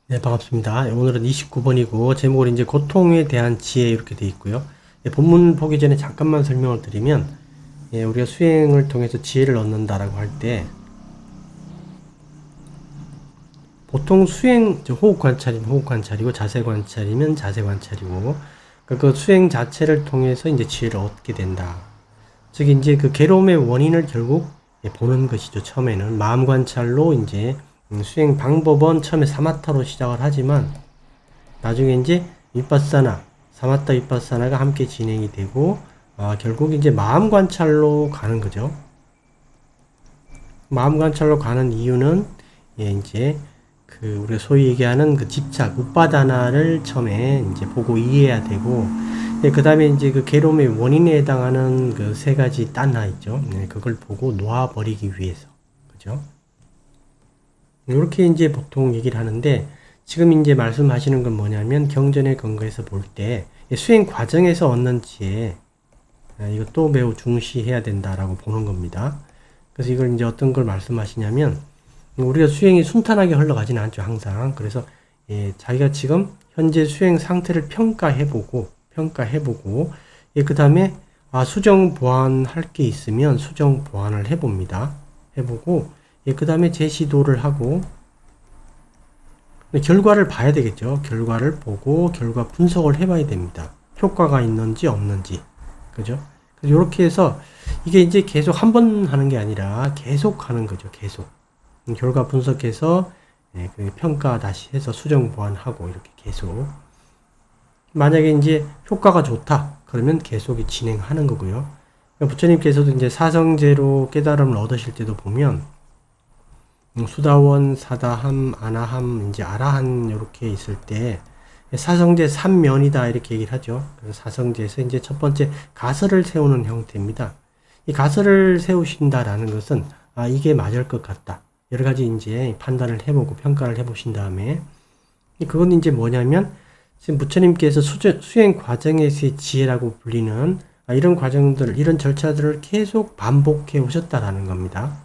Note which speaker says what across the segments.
Speaker 1: 네, 반갑습니다. 오늘은 29번이고, 제목은 이제 고통에 대한 지혜 이렇게 되어 있고요. 본문 보기 전에 잠깐만 설명을 드리면, 우리가 수행을 통해서 지혜를 얻는다라고 할 때, 보통 수행, 호흡 관찰이면 호흡 관찰이고, 자세 관찰이면 자세 관찰이고, 그 수행 자체를 통해서 이제 지혜를 얻게 된다. 즉, 이제 그 괴로움의 원인을 결국 보는 것이죠. 처음에는 마음 관찰로 이제 수행 방법은 처음에 사마타로 시작을 하지만 나중에 이제 윗바사나 사마타 윗바사나가 함께 진행이 되고 결국 이제 마음 관찰로 가는 거죠. 마음 관찰로 가는 이유는 이제 그 우리가 소위 얘기하는 그 집착 우빠다나를 처음에 이제 보고 이해해야 되고 그 다음에 이제 그 괴로움의 원인에 해당하는 그 세 가지 딴하 있죠. 그걸 보고 놓아버리기 위해서 그죠. 이렇게 이제 보통 얘기를 하는데 지금 이제 말씀하시는 건 뭐냐면 경전에 근거해서 볼 때 수행 과정에서 얻는 지혜 이것도 매우 중시해야 된다라고 보는 겁니다. 그래서 이걸 이제 어떤 걸 말씀하시냐면 우리가 수행이 순탄하게 흘러가지는 않죠 항상. 그래서 자기가 지금 현재 수행 상태를 평가해보고 그 다음에 수정 보완할 게 있으면 수정 보완을 해봅니다. 해보고 그 다음에 재시도를 하고 결과를 봐야 되겠죠. 결과를 보고 결과 분석을 해봐야 됩니다. 효과가 있는지 없는지 그죠? 그래서 이렇게 해서 이게 이제 계속 한 번 하는 게 아니라 계속 하는 거죠. 계속 결과 분석해서 그 평가 다시 해서 수정 보완하고 이렇게 계속 만약에 이제 효과가 좋다 그러면 계속 진행하는 거고요. 부처님께서도 이제 사성제로 깨달음을 얻으실 때도 보면 수다원, 사다함, 아나함, 이제 아라한 이렇게 있을 때 사성제 3면이다 이렇게 얘기를 하죠. 그래서 사성제에서 이제 첫 번째 가설을 세우는 형태입니다. 이 가설을 세우신다라는 것은 이게 맞을 것 같다. 여러 가지 이제 판단을 해보고 평가를 해보신 다음에 그건 이제 뭐냐면 지금 부처님께서 수행 과정에서의 지혜라고 불리는 이런 과정들, 이런 절차들을 계속 반복해 오셨다라는 겁니다.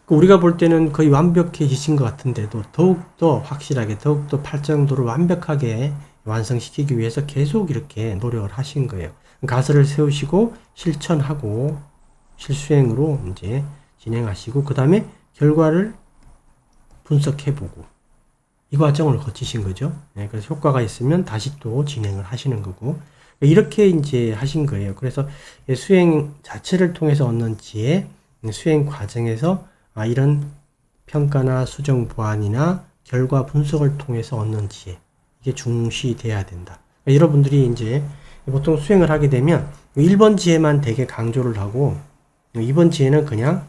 Speaker 1: 우리가 볼 때는 거의 완벽해지신 것 같은데도 더욱더 확실하게 더욱더 팔정도를 완벽하게 완성시키기 위해서 계속 이렇게 노력을 하신 거예요. 가설을 세우시고 실천하고 실수행으로 이제 진행하시고 그 다음에 결과를 분석해보고 이 과정을 거치신 거죠. 그래서 효과가 있으면 다시 또 진행을 하시는 거고 이렇게 이제 하신 거예요. 그래서 수행 자체를 통해서 얻는 지혜, 수행 과정에서 이런 평가나 수정 보완이나 결과 분석을 통해서 얻는 지혜 이게 중시돼야 된다. 그러니까 여러분들이 이제 보통 수행을 하게 되면 1번 지혜만 되게 강조를 하고 2번 지혜는 그냥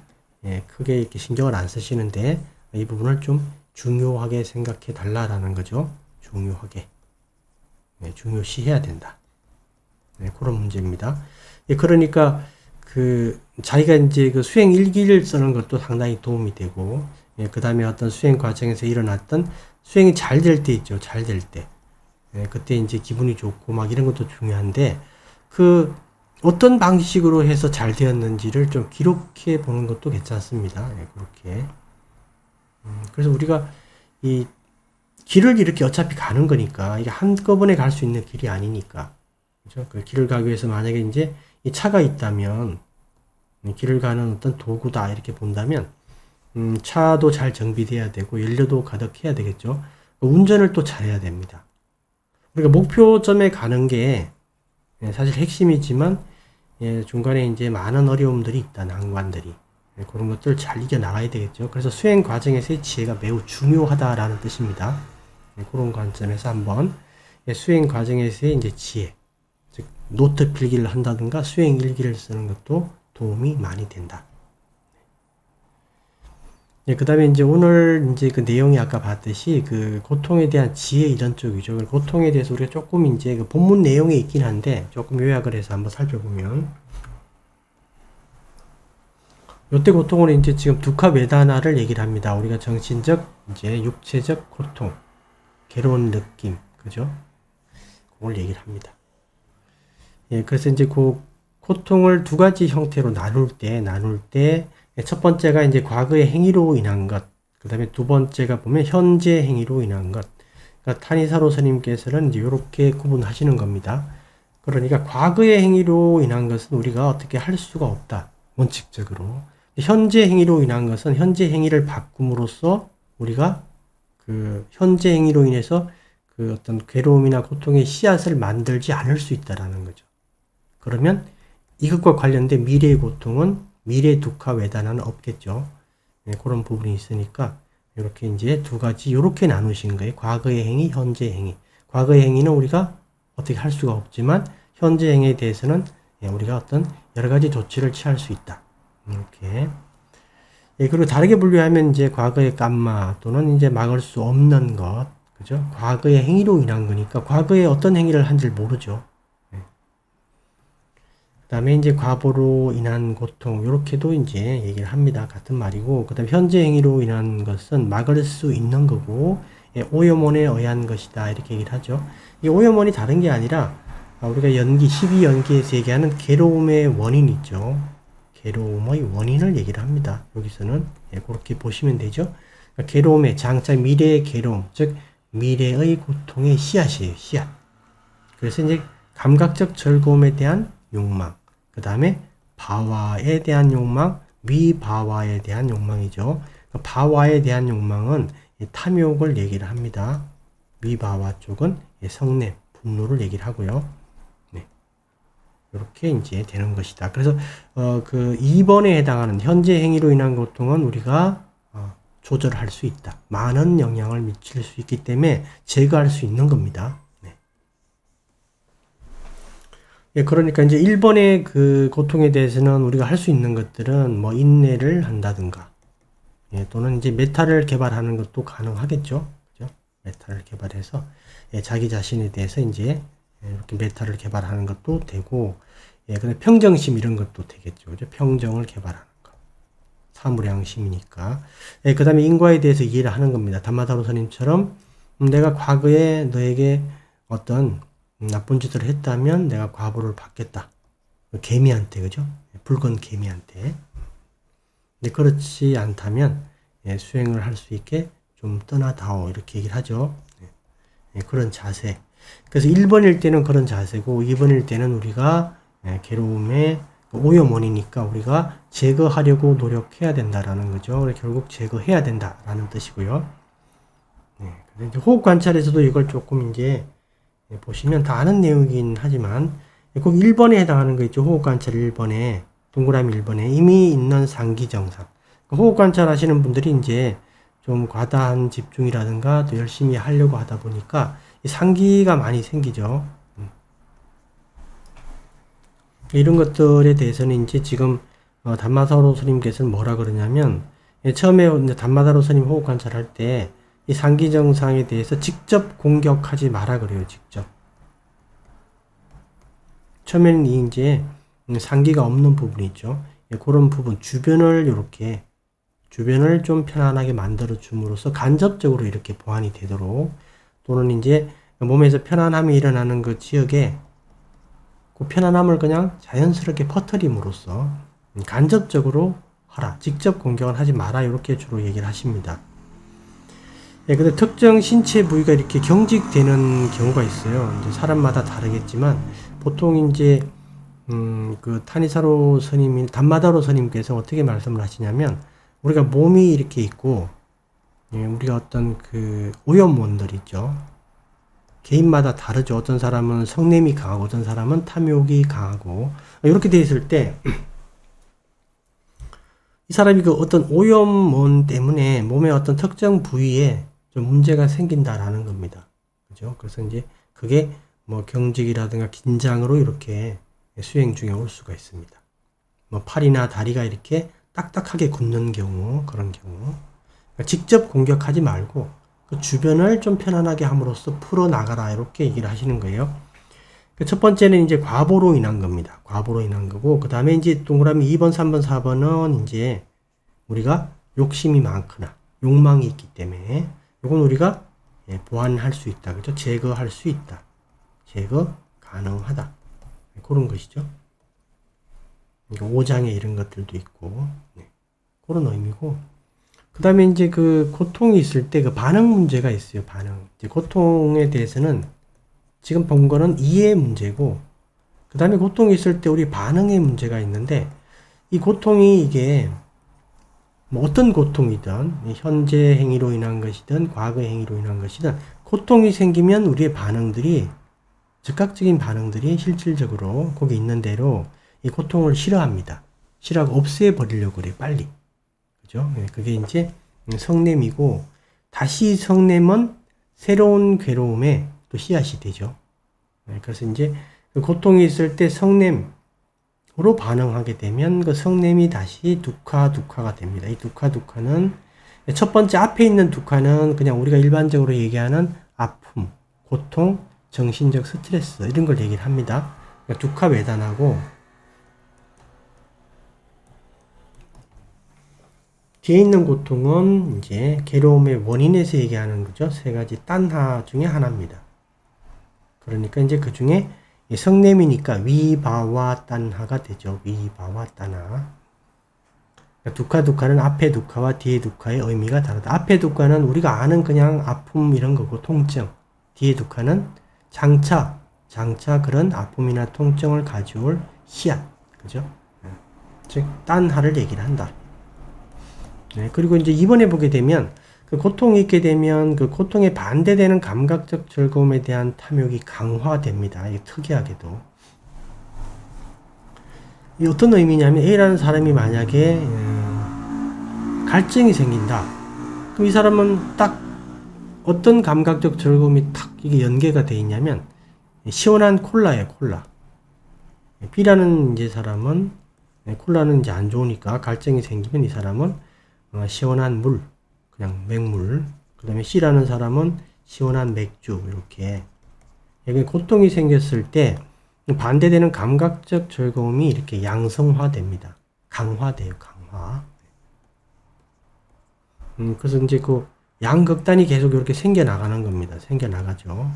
Speaker 1: 크게 이렇게 신경을 안 쓰시는데 이 부분을 좀 중요하게 생각해 달라라는 거죠. 중요하게 중요시해야 된다. 그런 문제입니다. 그러니까 그 자기가 이제 그 수행 일기를 쓰는 것도 상당히 도움이 되고 그 다음에 어떤 수행 과정에서 일어났던 수행이 잘 될 때 있죠. 잘 될 때 그때 이제 기분이 좋고 막 이런 것도 중요한데 그 어떤 방식으로 해서 잘 되었는지를 좀 기록해 보는 것도 괜찮습니다. 그렇게 그래서 우리가 이 길을 이렇게 어차피 가는 거니까 이게 한꺼번에 갈 수 있는 길이 아니니까 그죠? 그 길을 가기 위해서 만약에 이제 이 차가 있다면 길을 가는 어떤 도구다 이렇게 본다면 차도 잘 정비돼야 되고 연료도 가득해야 되겠죠. 운전을 또 잘해야 됩니다. 우리가 목표점에 가는 게 사실 핵심이지만 중간에 이제 많은 어려움들이 있다 난관들이 그런 것들 잘 이겨 나가야 되겠죠. 그래서 수행 과정에서의 지혜가 매우 중요하다라는 뜻입니다. 그런 관점에서 한번 수행 과정에서의 이제 지혜 즉 노트 필기를 한다든가 수행 일기를 쓰는 것도 도움이 많이 된다. 그 다음에 이제 오늘 이제 그 내용이 아까 봤듯이 그 고통에 대한 지혜 이런 쪽이죠. 고통에 대해서 우리가 조금 이제 그 본문 내용에 있긴 한데 조금 요약을 해서 한번 살펴보면 요때 고통은 이제 지금 두카 베다나를 얘기를 합니다. 우리가 정신적 이제 육체적 고통, 괴로운 느낌, 그죠? 그걸 얘기를 합니다. 그래서 이제 그 고통을 두 가지 형태로 나눌 때 첫 번째가 이제 과거의 행위로 인한 것, 그 다음에 두 번째가 보면 현재 행위로 인한 것. 그러니까 타니사로 스님께서는 이제 이렇게 구분하시는 겁니다. 그러니까 과거의 행위로 인한 것은 우리가 어떻게 할 수가 없다. 원칙적으로. 현재 행위로 인한 것은 현재 행위를 바꿈으로써 우리가 그 현재 행위로 인해서 그 어떤 괴로움이나 고통의 씨앗을 만들지 않을 수 있다라는 거죠. 그러면 이것과 관련된 미래의 고통은 미래 두카 웨다나는 없겠죠. 네, 그런 부분이 있으니까 이렇게 이제 두 가지 이렇게 나누신 거예요. 과거의 행위, 현재 행위. 과거의 행위는 우리가 어떻게 할 수가 없지만 현재 행위에 대해서는 우리가 어떤 여러 가지 조치를 취할 수 있다. 이렇게. 예, 그리고 다르게 분류하면 이제 과거의 깜마 또는 이제 막을 수 없는 것, 그죠? 과거의 행위로 인한 거니까 과거에 어떤 행위를 한지 모르죠. 예. 그다음에 이제 과보로 인한 고통 이렇게도 이제 얘기를 합니다. 같은 말이고, 그다음 현재 행위로 인한 것은 막을 수 있는 거고, 예, 오염원에 의한 것이다 이렇게 얘기를 하죠. 이 오염원이 다른 게 아니라 우리가 연기 12연기에서 얘기하는 괴로움의 원인 있죠. 괴로움의 원인을 얘기를 합니다. 여기서는 예, 그렇게 보시면 되죠. 그러니까 괴로움의 장차 미래의 괴로움, 즉 미래의 고통의 씨앗이에요. 씨앗. 그래서 이제 감각적 즐거움에 대한 욕망, 그 다음에 바와에 대한 욕망, 위바와에 대한 욕망이죠. 그러니까 바와에 대한 욕망은 탐욕을 얘기를 합니다. 위바와 쪽은 성냄, 분노를 얘기를 하고요. 이렇게 이제 되는 것이다. 그래서 그 2번에 해당하는 현재 행위로 인한 고통은 우리가 조절할 수 있다. 많은 영향을 미칠 수 있기 때문에 제거할 수 있는 겁니다. 네. 예, 그러니까 이제 1번의 그 고통에 대해서는 우리가 할 수 있는 것들은 뭐 인내를 한다든가, 예, 또는 이제 메타를 개발하는 것도 가능하겠죠. 그죠? 메타를 개발해서 예, 자기 자신에 대해서 이제 이렇게 메타를 개발하는 것도 되고, 예, 근데 평정심 이런 것도 되겠죠. 그죠? 평정을 개발하는 거. 사무량심이니까. 예, 그 다음에 인과에 대해서 이해를 하는 겁니다. 담마다로 스님처럼, 내가 과거에 너에게 어떤 나쁜 짓을 했다면 내가 과보를 받겠다. 개미한테, 그죠? 붉은 개미한테. 근데 그렇지 않다면, 예, 수행을 할 수 있게 좀 떠나다오. 이렇게 얘기를 하죠. 예, 그런 자세. 그래서 1번일 때는 그런 자세고 2번일 때는 우리가 괴로움의 오염원이니까 우리가 제거하려고 노력해야 된다라는 거죠. 결국 제거해야 된다라는 뜻이고요. 네, 이제 호흡 관찰에서도 이걸 조금 이제 보시면 다 아는 내용이긴 하지만 꼭 1번에 해당하는 거 있죠. 호흡 관찰 1번에 동그라미 1번에 이미 있는 상기 정상. 호흡 관찰 하시는 분들이 이제 좀 과다한 집중이라든가 또 열심히 하려고 하다 보니까 상기가 많이 생기죠. 이런 것들에 대해서는 이제 지금 담마사로 스님께서는 뭐라 그러냐면 처음에 담마사로 스님 호흡 관찰할 때 이 상기 정상에 대해서 직접 공격하지 마라 그래요. 직접. 처음에는 이제 상기가 없는 부분이 있죠. 그런 부분 주변을 이렇게 주변을 좀 편안하게 만들어 줌으로써 간접적으로 이렇게 보완이 되도록, 또는 이제 몸에서 편안함이 일어나는 그 지역에 그 편안함을 그냥 자연스럽게 퍼뜨림으로써 간접적으로 하라. 직접 공격은 하지 마라. 이렇게 주로 얘기를 하십니다. 예, 근데 특정 신체 부위가 이렇게 경직되는 경우가 있어요. 이제 사람마다 다르겠지만 보통 이제 그 타니사로 스님이 담마다로 스님께서 어떻게 말씀을 하시냐면 우리가 몸이 이렇게 있고 예, 우리가 어떤 그 오염원들 있죠. 개인마다 다르죠. 어떤 사람은 성냄이 강하고 어떤 사람은 탐욕이 강하고 이렇게 돼 있을 때 이 사람이 그 어떤 오염원 때문에 몸의 어떤 특정 부위에 좀 문제가 생긴다라는 겁니다. 그죠? 그래서 이제 그게 뭐 경직이라든가 긴장으로 이렇게 수행 중에 올 수가 있습니다. 뭐 팔이나 다리가 이렇게 딱딱하게 굳는 경우, 그런 경우. 그러니까 직접 공격하지 말고 그 주변을 좀 편안하게 함으로써 풀어나가라. 이렇게 얘기를 하시는 거예요. 첫 번째는 이제 과보로 인한 겁니다. 과보로 인한 거고, 그 다음에 이제 동그라미 2번, 3번, 4번은 이제 우리가 욕심이 많거나 욕망이 있기 때문에 이건 우리가 보완할 수 있다. 그죠? 제거할 수 있다. 제거 가능하다. 그런 것이죠. 그러니까 오장에 이런 것들도 있고, 네. 그런 의미고, 그 다음에 이제 그 고통이 있을 때 그 반응 문제가 있어요. 반응. 이제 고통에 대해서는 지금 본 거는 이해 문제고, 그 다음에 고통이 있을 때 우리 반응의 문제가 있는데, 이 고통이 이게 뭐 어떤 고통이든, 현재 행위로 인한 것이든, 과거 행위로 인한 것이든, 고통이 생기면 우리의 반응들이, 즉각적인 반응들이 실질적으로 거기 있는 대로 이 고통을 싫어합니다. 싫어하고 없애버리려고 그래요. 빨리. 그죠? 그게 이제 성냄이고, 다시 성냄은 새로운 괴로움의 또 씨앗이 되죠. 그래서 이제 그 고통이 있을 때 성냄으로 반응하게 되면 그 성냄이 다시 두카가 됩니다. 이 두카는 첫 번째 앞에 있는 두카는 그냥 우리가 일반적으로 얘기하는 아픔, 고통, 정신적 스트레스 이런 걸 얘기를 합니다. 그러니까 두카 외단하고, 뒤에 있는 고통은 이제 괴로움의 원인에서 얘기하는 거죠. 세 가지 딴하 중에 하나입니다. 그러니까 이제 그 중에 성냄이니까 위바와 딴하가 되죠. 위바와 딴하. 두카는 앞에 두카와 뒤에 두카의 의미가 다르다. 앞에 두카는 우리가 아는 그냥 아픔 이런 거고 통증. 뒤에 두카는 장차 그런 아픔이나 통증을 가져올 씨앗. 그죠? 즉 딴하를 얘기를 한다. 네, 그리고 이제 이번에 보게 되면 그 고통이 있게 되면 그 고통에 반대되는 감각적 즐거움에 대한 탐욕이 강화됩니다. 이게 특이하게도. 이 어떤 의미냐면 A라는 사람이 만약에 갈증이 생긴다. 그럼 이 사람은 딱 어떤 감각적 즐거움이 탁 이게 연계가 되어 있냐면 시원한 콜라예요. 콜라. B라는 이제 사람은 콜라는 이제 안 좋으니까 갈증이 생기면 이 사람은 시원한 물, 그냥 맹물. 그 다음에 C라는 사람은 시원한 맥주, 이렇게. 여기 고통이 생겼을 때 반대되는 감각적 즐거움이 이렇게 양성화됩니다. 강화돼요, 강화. 그래서 이제 그 양극단이 계속 이렇게 생겨나가는 겁니다. 생겨나가죠.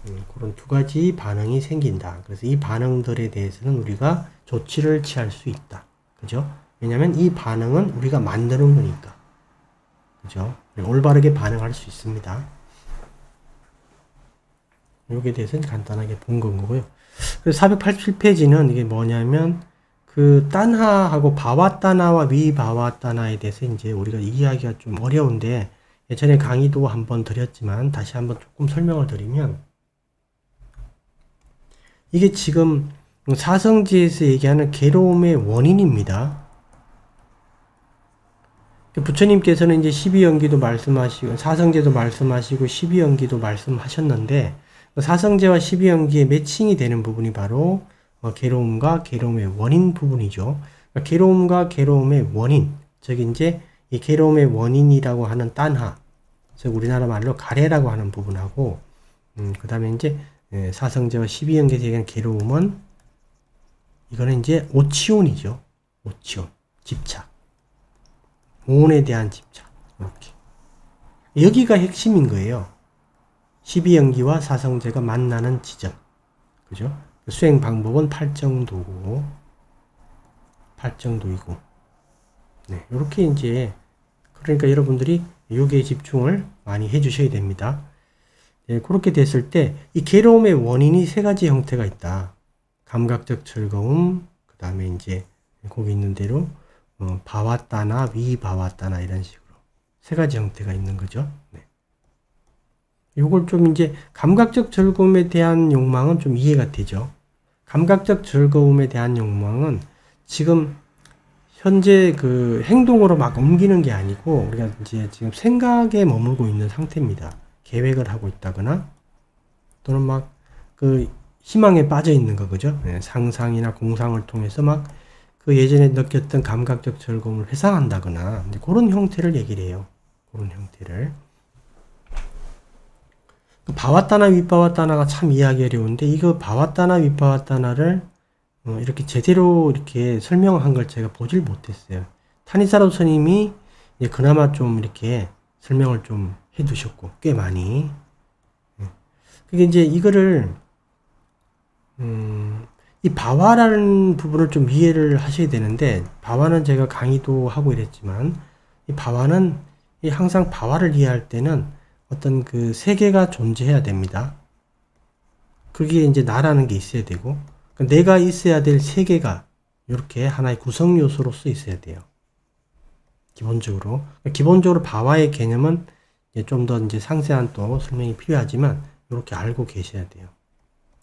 Speaker 1: 이렇게. 그런 두 가지 반응이 생긴다. 그래서 이 반응들에 대해서는 우리가 조치를 취할 수 있다. 그죠? 왜냐면 이 반응은 우리가 만드는 거니까. 그죠? 올바르게 반응할 수 있습니다. 여기에 대해서는 간단하게 본 거고요. 그래서 487페이지는 이게 뭐냐면, 그, 딴하하고 바와따나와 위바와따나에 대해서 이제 우리가 이해하기가 좀 어려운데, 예전에 강의도 한번 드렸지만, 다시 한번 조금 설명을 드리면, 이게 지금 사성지에서 얘기하는 괴로움의 원인입니다. 부처님께서는 이제 12연기도 말씀하시고, 사성제도 말씀하시고, 12연기도 말씀하셨는데, 사성제와 12연기의 매칭이 되는 부분이 바로 괴로움과 괴로움의 원인 부분이죠. 그러니까 괴로움과 괴로움의 원인, 즉 이제 이 괴로움의 원인이라고 하는 딴하, 즉 우리나라 말로 가래라고 하는 부분하고, 그 다음에 이제 사성제와 12연기에서 얘기하는 괴로움은 이거는 이제 오치온이죠. 오치온, 집착. 오온에 대한 집착. 이렇게. 여기가 핵심인 거예요. 12연기와 사성제가 만나는 지점. 그죠? 수행 방법은 팔정도고, 네. 요렇게 이제, 그러니까 여러분들이 여기에 집중을 많이 해주셔야 됩니다. 네, 그렇게 됐을 때, 이 괴로움의 원인이 세 가지 형태가 있다. 감각적 즐거움, 그 다음에 이제, 거기 있는 대로, 바와따나, 위바와따나, 이런 식으로. 세 가지 형태가 있는 거죠. 네. 요걸 좀 이제, 감각적 즐거움에 대한 욕망은 좀 이해가 되죠. 감각적 즐거움에 대한 욕망은 지금, 현재 그 행동으로 막 옮기는 게 아니고, 우리가 이제 지금 생각에 머물고 있는 상태입니다. 계획을 하고 있다거나, 또는 막, 그, 희망에 빠져 있는 거, 그죠? 네, 상상이나 공상을 통해서 막, 그 예전에 느꼈던 감각적 즐거움을 회상한다거나, 그런 형태를 얘기를 해요. 그런 형태를. 바와따나, 윗바와따나가 참 이해하기 어려운데, 이거 바와따나, 윗바와따나를 이렇게 제대로 이렇게 설명한 걸 제가 보질 못했어요. 타니사로 스님이 그나마 좀 이렇게 설명을 좀 해두셨고, 꽤 많이. 그게 이제 이거를, 이 바와라는 부분을 좀 이해를 하셔야 되는데, 바와는 제가 강의도 하고 이랬지만, 이 바와는 항상 바와를 이해할 때는 어떤 그 세계가 존재해야 됩니다. 그게 이제 나라는 게 있어야 되고, 내가 있어야 될 세계가 이렇게 하나의 구성 요소로서 있어야 돼요. 기본적으로 바와의 개념은 좀 더 이제 상세한 또 설명이 필요하지만 이렇게 알고 계셔야 돼요.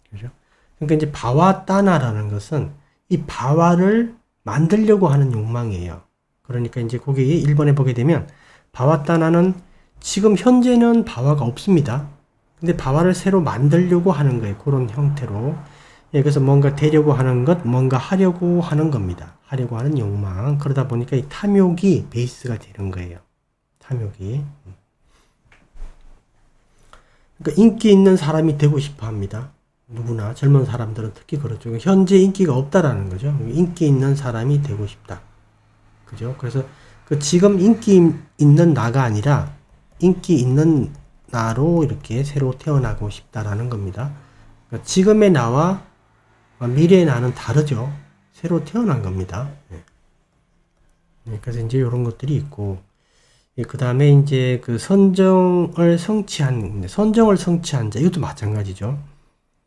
Speaker 1: 그죠? 그러니까 이제 바와 따나라는 것은 이 바와를 만들려고 하는 욕망이에요. 그러니까 이제 거기 1번에 보게 되면 바와 따나는 지금 현재는 바와가 없습니다. 근데 바와를 새로 만들려고 하는 거예요. 그런 형태로. 예, 그래서 뭔가 되려고 하는 것, 뭔가 하려고 하는 겁니다. 하려고 하는 욕망. 그러다 보니까 이 탐욕이 베이스가 되는 거예요. 탐욕이. 그러니까 인기 있는 사람이 되고 싶어 합니다. 누구나 젊은 사람들은 특히 그렇죠. 현재 인기가 없다라는 거죠. 인기 있는 사람이 되고 싶다. 그죠? 그래서 그 지금 인기 있는 나가 아니라 인기 있는 나로 이렇게 새로 태어나고 싶다라는 겁니다. 그러니까 지금의 나와 미래의 나는 다르죠. 새로 태어난 겁니다. 네, 그래서 이제 이런 것들이 있고, 그 다음에 이제 그 선정을 성취한 자, 이것도 마찬가지죠.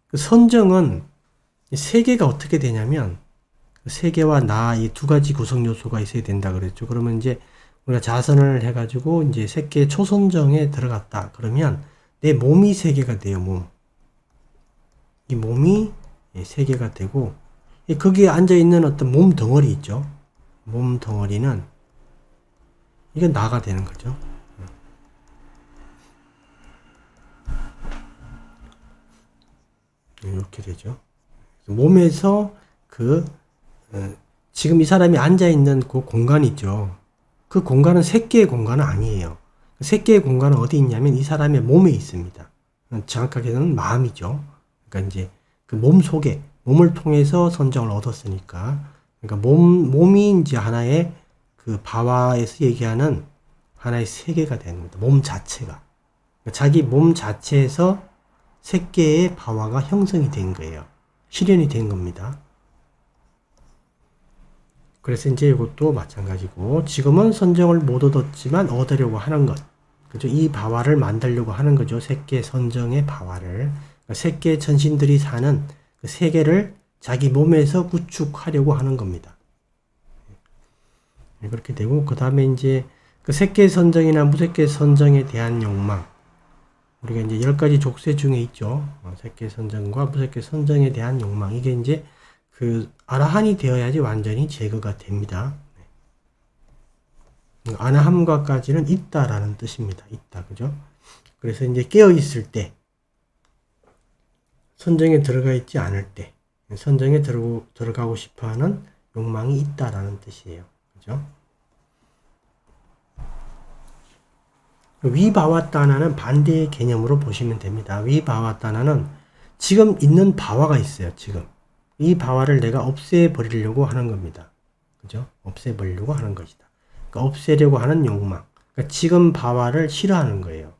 Speaker 1: 그 선정은 세계가 어떻게 되냐면, 세계와 나 이 두 가지 구성 요소가 있어야 된다 그랬죠. 그러면 이제 우리가 자선을 해가지고 이제 세계 초선정에 들어갔다. 그러면 내 몸이 세계가 돼요, 몸. 이 몸이 세계가 되고, 거기에 앉아있는 어떤 몸 덩어리 있죠. 몸 덩어리는 이게 나가 되는 거죠. 이렇게 되죠. 몸에서 지금 이 사람이 앉아있는 그 공간 있죠. 그 공간은 새끼의 공간은 아니에요. 새끼의 공간은 어디 있냐면 이 사람의 몸에 있습니다. 정확하게는 마음이죠. 그러니까 이제 그 몸 속에, 몸을 통해서 선정을 얻었으니까. 그러니까 몸이 이제 하나의 그 바와에서 얘기하는 하나의 세계가 되는 겁니다. 몸 자체가. 그러니까 자기 몸 자체에서 새끼의 바와가 형성이 된 거예요. 실현이 된 겁니다. 그래서 이제 이것도 마찬가지고, 지금은 선정을 못 얻었지만 얻으려고 하는 것. 그죠? 이 바와를 만들려고 하는 거죠. 새끼의 선정의 바와를. 그러니까 새끼의 전신들이 사는 그 세계를 자기 몸에서 구축하려고 하는 겁니다. 그렇게 되고, 그 다음에 이제 그 새끼의 선정이나 무새끼의 선정에 대한 욕망. 우리가 이제 10가지 족쇄 중에 있죠. 새끼의 선정과 무새끼의 선정에 대한 욕망. 이게 이제 그 아라한이 되어야지 완전히 제거가 됩니다. 아나함과까지는 있다라는 뜻입니다. 있다. 그죠? 그래서 이제 깨어 있을 때, 선정에 들어가 있지 않을 때, 선정에 들어가고 싶어 하는 욕망이 있다라는 뜻이에요. 그죠? 위바와따나는 반대의 개념으로 보시면 됩니다. 위바와따나는 지금 있는 바와가 있어요. 지금. 이 바와를 내가 없애버리려고 하는 겁니다. 그죠? 없애버리려고 하는 것이다. 그러니까 없애려고 하는 욕망. 그러니까 지금 바와를 싫어하는 거예요.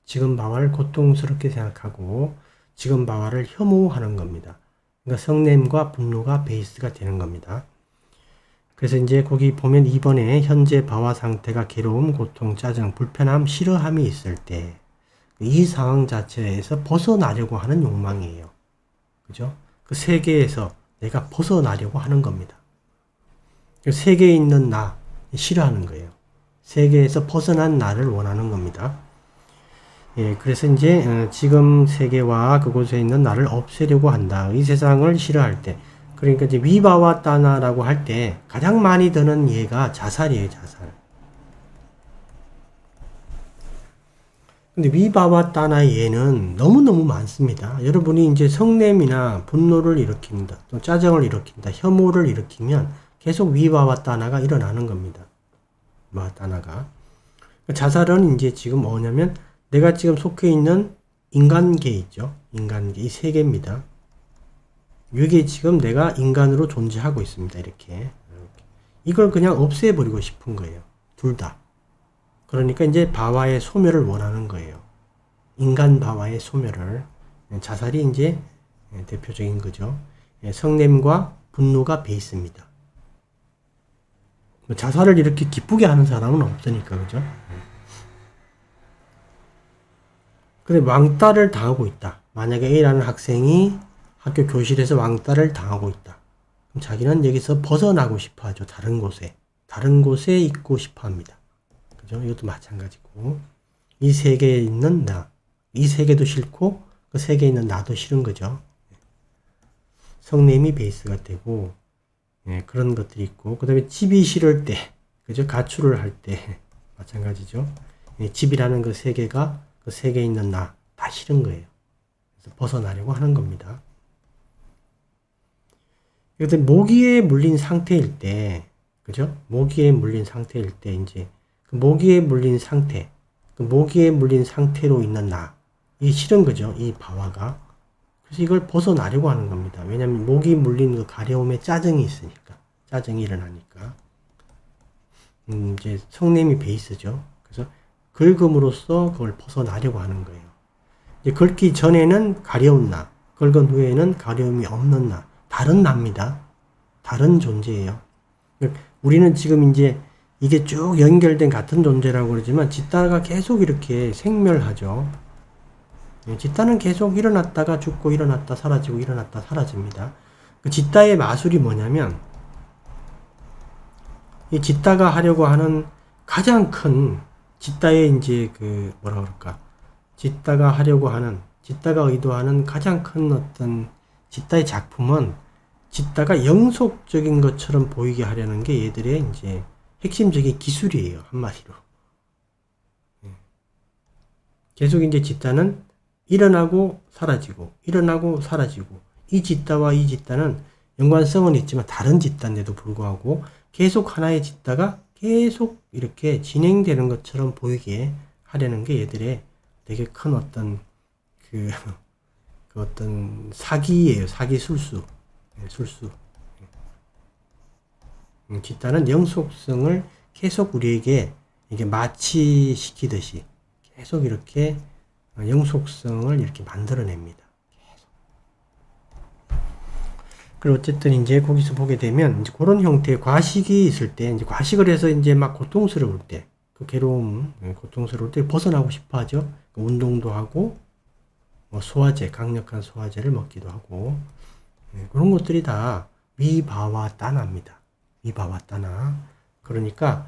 Speaker 1: 지금 바와를 고통스럽게 생각하고 지금 바와를 혐오하는 겁니다. 그러니까 성냄과 분노가 베이스가 되는 겁니다. 그래서 이제 거기 보면 2번에 현재 바와 상태가 괴로움, 고통, 짜증, 불편함, 싫어함이 있을 때 이 상황 자체에서 벗어나려고 하는 욕망이에요. 그죠? 그 세계에서 내가 벗어나려고 하는 겁니다. 세계에 있는 나, 싫어하는 거예요. 세계에서 벗어난 나를 원하는 겁니다. 예, 그래서 이제 지금 세계와 그곳에 있는 나를 없애려고 한다. 이 세상을 싫어할 때, 그러니까 이제 위바와 따나라고 할 때 가장 많이 드는 예가 자살이에요, 자살. 근데 위바와 따나의 예는 너무너무 많습니다. 여러분이 이제 성냄이나 분노를 일으킵니다. 또 짜증을 일으킨다. 혐오를 일으키면 계속 위바와 따나가 일어나는 겁니다. 위바와 따나가. 자살은 이제 지금 뭐냐면 내가 지금 속해 있는 인간계 있죠. 인간계. 이 세계입니다. 이게 지금 내가 인간으로 존재하고 있습니다. 이렇게. 이걸 그냥 없애버리고 싶은 거예요. 둘 다. 그러니까 이제 바와의 소멸을 원하는 거예요. 인간 바와의 소멸을. 자살이 이제 대표적인 거죠. 성냄과 분노가 베이스입니다. 자살을 이렇게 기쁘게 하는 사람은 없으니까, 그죠? 근데 왕따를 당하고 있다. 만약에 A라는 학생이 학교 교실에서 왕따를 당하고 있다. 그럼 자기는 여기서 벗어나고 싶어 하죠. 다른 곳에 있고 싶어 합니다. 그죠? 이것도 마찬가지고. 이 세계에 있는 나. 이 세계도 싫고, 그 세계에 있는 나도 싫은 거죠. 성냄이 베이스가 되고, 그런 것들이 있고, 그 다음에 집이 싫을 때, 그죠? 가출을 할 때, 마찬가지죠. 집이라는 그 세계가, 그 세계에 있는 나, 다 싫은 거예요. 그래서 벗어나려고 하는 겁니다. 근데 모기에 물린 상태일 때, 그죠? 모기에 물린 상태일 때, 이제, 그 모기에 물린 상태, 그 모기에 물린 상태로 있는 나, 이게 싫은 거죠. 이 바와가. 그래서 이걸 벗어나려고 하는 겁니다. 왜냐면 모기 물린 그 가려움에 짜증이 있으니까. 짜증이 일어나니까. 이제 성냄이 베이스죠. 그래서 긁음으로써 그걸 벗어나려고 하는 거예요. 이제 긁기 전에는 가려운 나, 긁은 후에는 가려움이 없는 나, 다른 나입니다. 다른 존재예요. 우리는 지금 이제 이게 쭉 연결된 같은 존재라고 그러지만 짓다가 계속 이렇게 생멸하죠. 짓다는 계속 일어났다가 죽고 일어났다 사라지고 일어났다 사라집니다. 그 짓다의 마술이 뭐냐면 이 짓다가 하려고 하는 가장 큰 짓다의 이제 그 뭐라 그럴까 짓다가 하려고 하는 짓다가 의도하는 가장 큰 어떤 짓다의 작품은 짓다가 영속적인 것처럼 보이게 하려는 게 얘들의 이제 핵심적인 기술이에요. 한마디로. 계속 이제 짓다는 일어나고 사라지고 일어나고 사라지고 이 짓다와 이 짓다는 연관성은 있지만 다른 짓다인데도 불구하고 계속 하나의 짓다가 계속 이렇게 진행되는 것처럼 보이게 하려는 게 얘들의 되게 큰 어떤 그 어떤 사기예요. 사기 술수. 술수. 짓다는 영속성을 계속 우리에게 이게 마취시키듯이 계속 이렇게 영속성을 이렇게 만들어냅니다. 계속. 그리고 어쨌든 이제 거기서 보게 되면 이제 그런 형태의 과식이 있을 때 이제 과식을 해서 이제 막 고통스러울 때 그 괴로움, 고통스러울 때 벗어나고 싶어 하죠. 운동도 하고 뭐 소화제, 강력한 소화제를 먹기도 하고 그런 것들이 다 위바와 따나입니다. 위바와 따나. 그러니까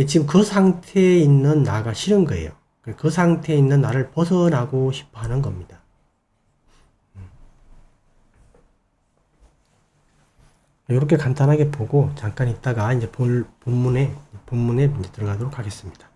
Speaker 1: 지금 그 상태에 있는 나가 싫은 거예요. 그 상태에 있는 나를 벗어나고 싶어 하는 겁니다. 이렇게 간단하게 보고 잠깐 있다가 이제 본문에 이제 들어가도록 하겠습니다.